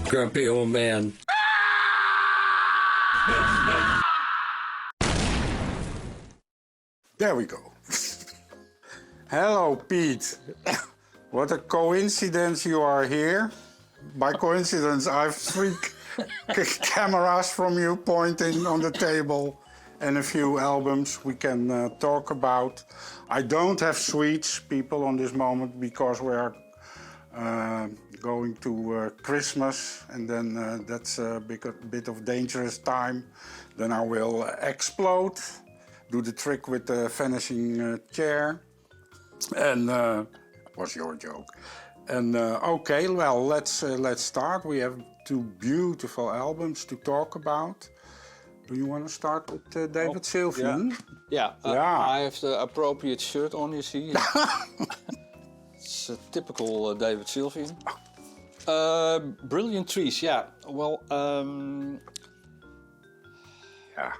Grumpy old man. There we go. Hello, Pete. What a coincidence you are here. By coincidence, I have 3 cameras from you pointing on the table and a few albums we can talk about. I don't have sweets, people, on this moment because we are going to Christmas, and then that's a bit of dangerous time. Then I will explode, do the trick with the vanishing chair, and was your joke. And okay, well, let's start. We have 2 beautiful albums to talk about. Do you want to start with David Sylvian? Yeah. I have the appropriate shirt on, you see. It's a typical David Sylvian. Brilliant Trees, yeah. Well, Yeah.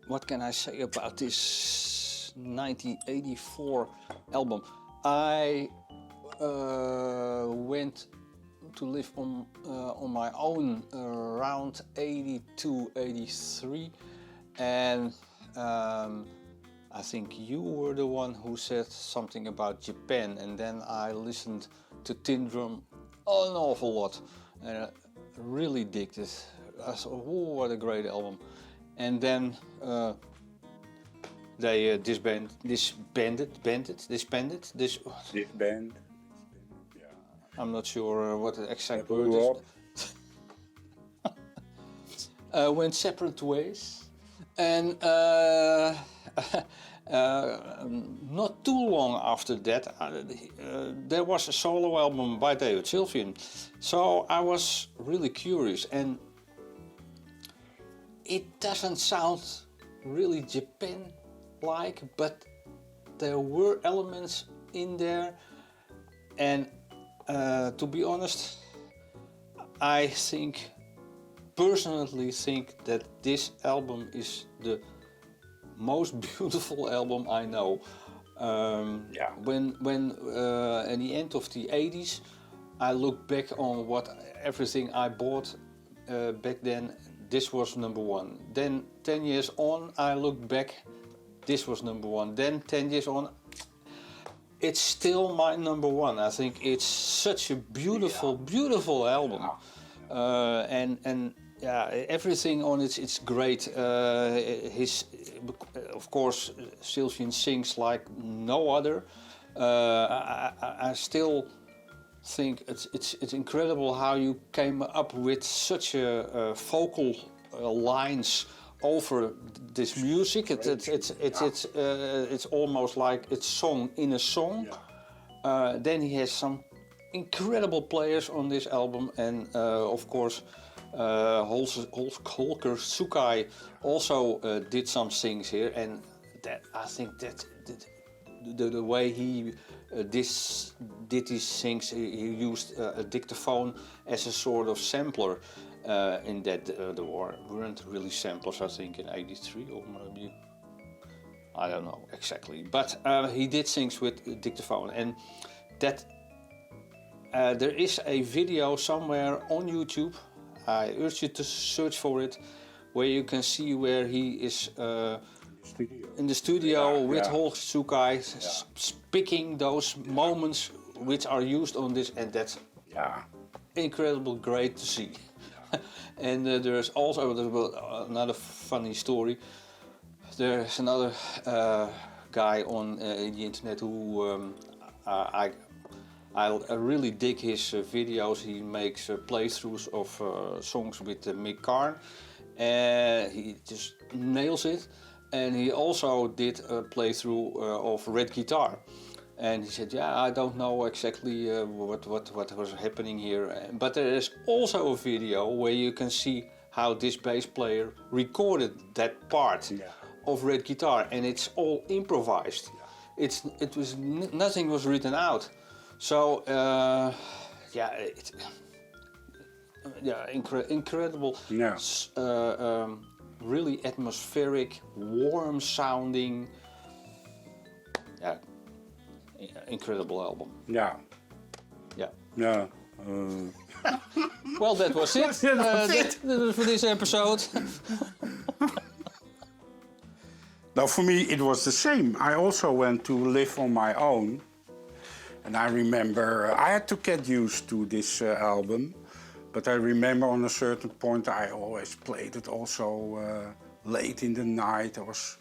what can I say about this 1984 album? I went to live on my own around 82, 83, and I think you were the one who said something about Japan, and then I listened to Tin Drum an awful lot, and I really digged it. I thought, oh, what a great album. And then they disbanded. I'm not sure what the exact word is. Went separate ways, and not too long after that, there was a solo album by David Sylvian. So I was really curious, and it doesn't sound really Japan-like, but there were elements in there, and to be honest, I personally think that this album is the most beautiful album I know. When at the end of the 80s, I look back on everything I bought back then. This was number 1. Then 10 years on, I look back. This was number 1. Then 10 years on, it's still my number 1. I think it's such a beautiful album, and everything on it's great. Of course, Sylvian sings like no other. I still think it's incredible how you came up with such a vocal lines over this music. It's almost like it's song in a song. Then he has some incredible players on this album, and of course Holger Sukai also did some things here, and that I think that the way he did these things, he used a dictaphone as a sort of sampler. In that there weren't really samplers, I think, in 83, or maybe, I don't know exactly. But he did things with dictaphone, and that there is a video somewhere on YouTube. I urge you to search for it, where you can see where he is in the studio with Holger Sukai, picking those moments which are used on this, and that's incredible, great to see. And there's also another funny story. There's another guy on the internet who I really dig his videos. He makes playthroughs of songs with Mick Karn, and he just nails it. And he also did a playthrough of Red Guitar. And he said, yeah, I don't know exactly what was happening here. But there is also a video where you can see how this bass player recorded that part of Red Guitar, and it's all improvised. Nothing was written out. So incredible. Really atmospheric, warm sounding. Incredible album. Yeah. Well, that was it. That was it. That was for this episode. Now, for me, it was the same. I also went to live on my own. And I remember I had to get used to this album. But I remember on a certain point I always played it also late in the night. I was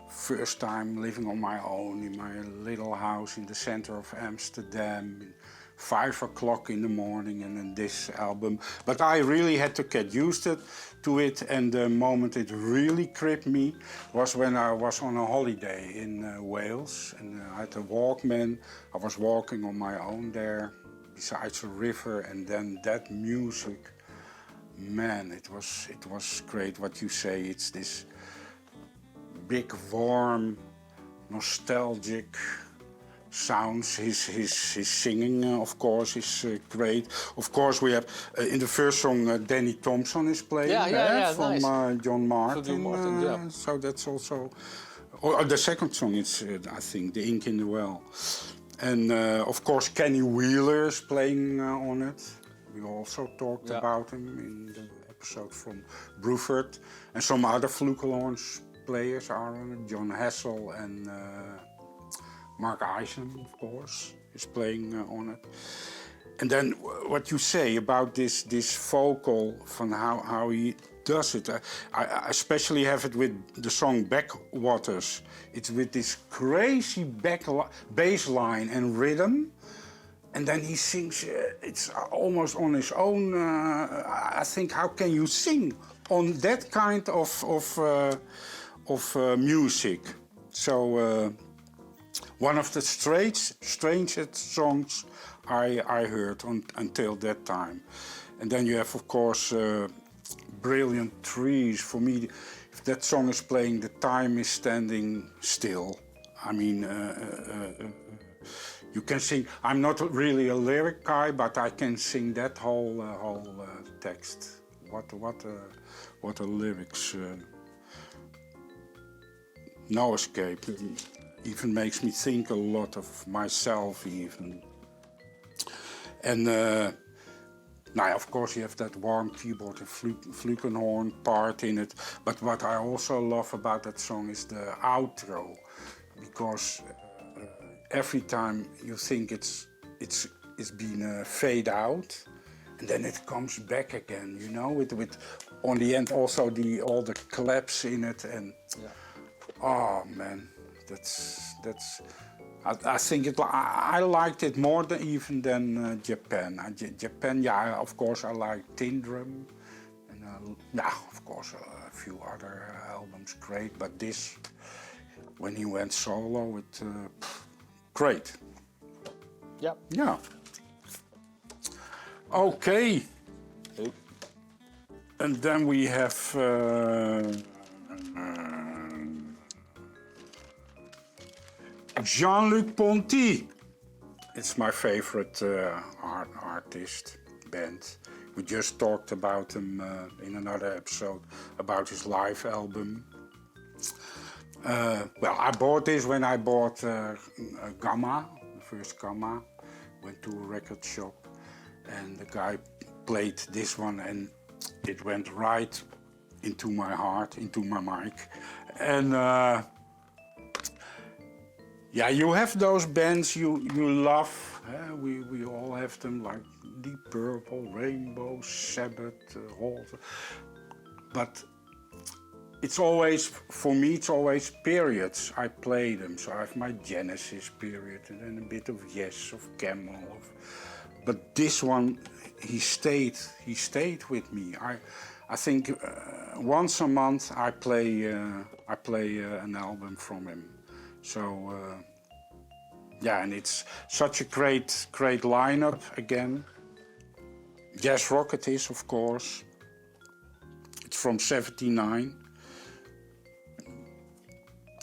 first time living on my own in my little house in the center of Amsterdam. 5 o'clock in the morning and then this album. But I really had to get used to it, and the moment it really gripped me was when I was on a holiday in Wales, and I had a Walkman. I was walking on my own there besides a river, and then that music, man, it was great. What you say, it's this big, warm, nostalgic sounds. His singing, of course, is great. Of course, we have in the first song Danny Thompson is playing from nice. John Martin. John Martin, yeah. So that's also. Or the second song is, I think, The Ink in the Well, and of course Kenny Wheeler is playing on it. We also talked about him in the episode from Bruford, and some other flugelhorns players are on it. John Hassel and Mark Eisen, of course, is playing on it. And then what you say about this vocal, from how he does it. I especially have it with the song Backwaters. It's with this crazy bass line and rhythm. And then he sings, it's almost on his own. I think, how can you sing on that kind of music? So one of the strangest songs I heard until that time. And then you have, of course, Brilliant Trees. For me, if that song is playing, the time is standing still. I mean, you can sing. I'm not really a lyric guy, but I can sing that whole text. What a lyrics! No escape. Even makes me think a lot of myself even. And now, of course, you have that warm keyboard and flugelhorn part in it. But what I also love about that song is the outro, because every time you think it's been fade out, and then it comes back again. You know, with on the end also all the claps in it, and oh man. I think I liked it more than Japan. Japan, yeah, of course I like Tin Drum, and of course a few other albums, great. But this, when he went solo, it great. Yeah. Yeah. Okay. And then we have. Jean-Luc Ponty. It's my favorite artist, band. We just talked about him in another episode about his live album. Well, I bought this when I bought Gamma, the first Gamma. Went to a record shop and the guy played this one and it went right into my heart, into my mic. And yeah, you have those bands you love. We all have them, like Deep Purple, Rainbow, Sabbath, Halter. But it's always, for me, it's always periods I play them. So I have my Genesis period and then a bit of Yes, of Camel. But this one, he stayed with me. I think once a month I play an album from him. So, yeah, and it's such a great lineup again. Jazz Rock it is, of course. It's from '79.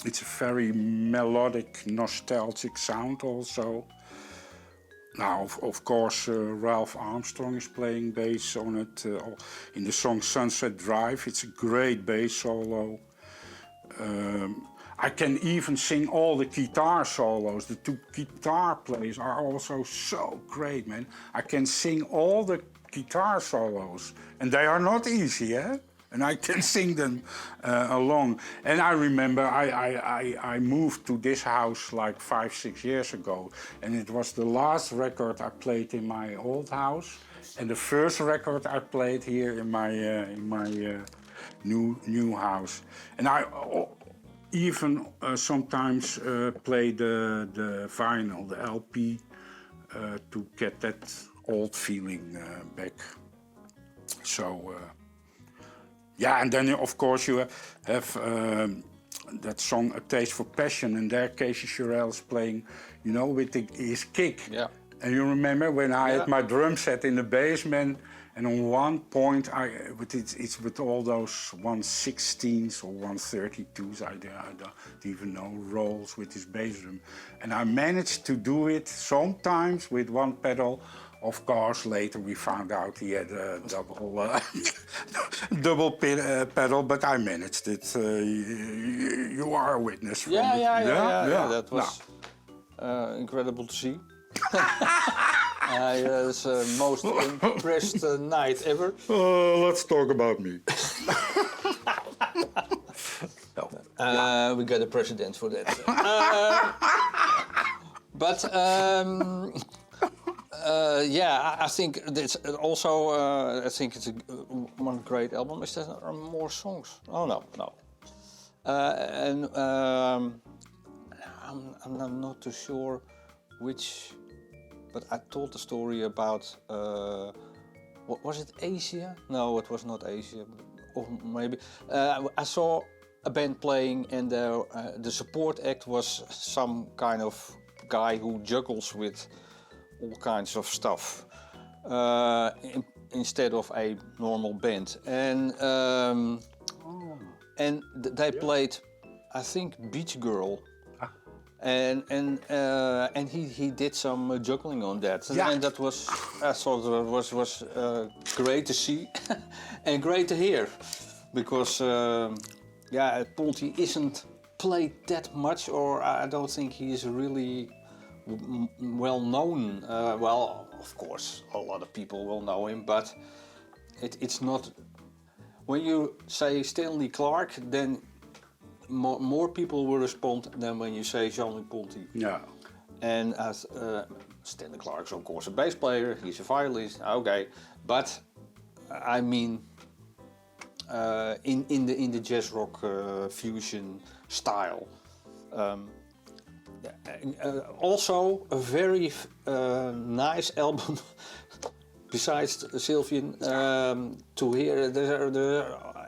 It's a very melodic, nostalgic sound also. Now, of course, Ralph Armstrong is playing bass on it. In the song Sunset Drive, it's a great bass solo. I can even sing all the guitar solos. The two guitar players are also so great, man. I can sing all the guitar solos, and they are not easy, eh? And I can sing them along. And I remember I moved to this house like 5-6 years ago, and it was the last record I played in my old house, and the first record I played here in my new house. And I even sometimes play the vinyl, the LP, to get that old feeling back. So. Yeah, and then of course you have that song "A Taste for Passion," and there Casey Shirell is playing, you know, with his kick. Yeah. And you remember when I had my drum set in the basement, and on one point it's with all those 116s or 132s, I don't even know, rolls with his bass drum, and I managed to do it sometimes with one pedal. Of course, later we found out he had a double pedal, but I managed it. You are a witness. From it. Yeah. That was incredible to see. It was the most impressed night ever. Let's talk about me. We got a precedent for that. But. I think it's also. I think it's one great album. Is there more songs? Oh no. I'm not too sure which, but I told the story about. What was it? Asia? No, it was not Asia. Or maybe I saw a band playing, and the support act was some kind of guy who juggles with all kinds of stuff instead of a normal band, and they played, I think, Beach Girl, and he did some juggling on that, and that was, I thought it was great to see and great to hear, because Ponty isn't played that much, or I don't think he is really well known. Well, of course, a lot of people will know him, but it's not. When you say Stanley Clarke, then more people will respond than when you say Jean-Luc Ponty. Yeah. And as Stanley Clarke's of course a bass player, he's a violist, okay, but I mean in the jazz rock fusion style. Also a very nice album besides Sylvian to hear.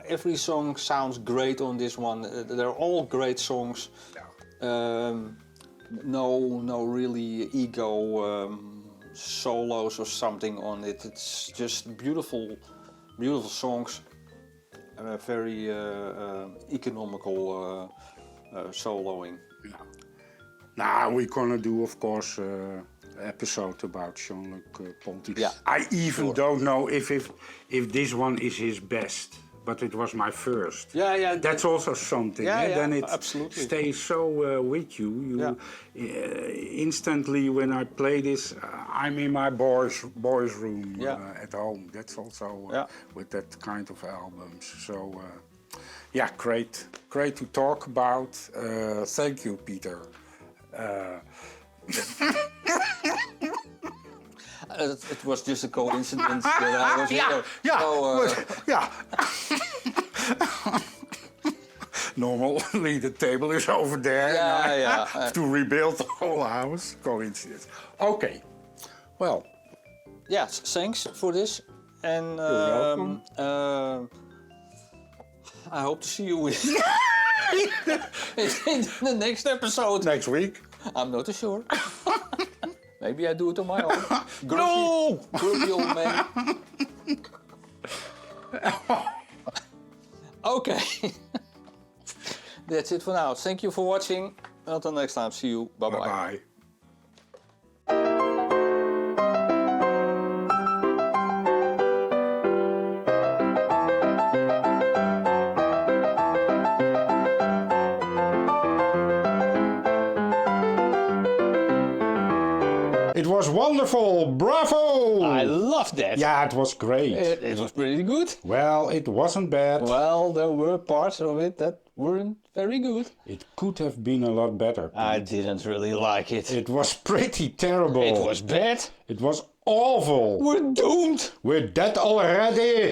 Every song sounds great on this one. They're all great songs. No really ego solos or something on it. It's just beautiful songs. Very economical soloing. Yeah. Now we're gonna do, of course, episode about Jean-Luc Ponty. Yeah, I even don't know if this one is his best, but it was my first. Yeah. That's also something. Then it absolutely stays so with you. Instantly when I play this, I'm in my boys' room at home. That's also with that kind of albums. So great to talk about. Thank you, Peter. It was just a coincidence that I was here. Normally the table is over there. I have to rebuild the whole house. Coincidence. Okay. Well. Yes, thanks for this. And you're welcome. I hope to see you in the next episode. Next week. I'm not too sure. Maybe I do it on my own. Grumpy old man. Okay. That's it for now. Thank you for watching. Until next time. See you. Bye-bye. Bye-bye. was wonderful. Bravo! I love that. Yeah, it was great. It was pretty good. Well, it wasn't bad. Well, there were parts of it that weren't very good. It could have been a lot better. I didn't really like it. It was pretty terrible. It was bad. It was awful. We're doomed. We're dead already.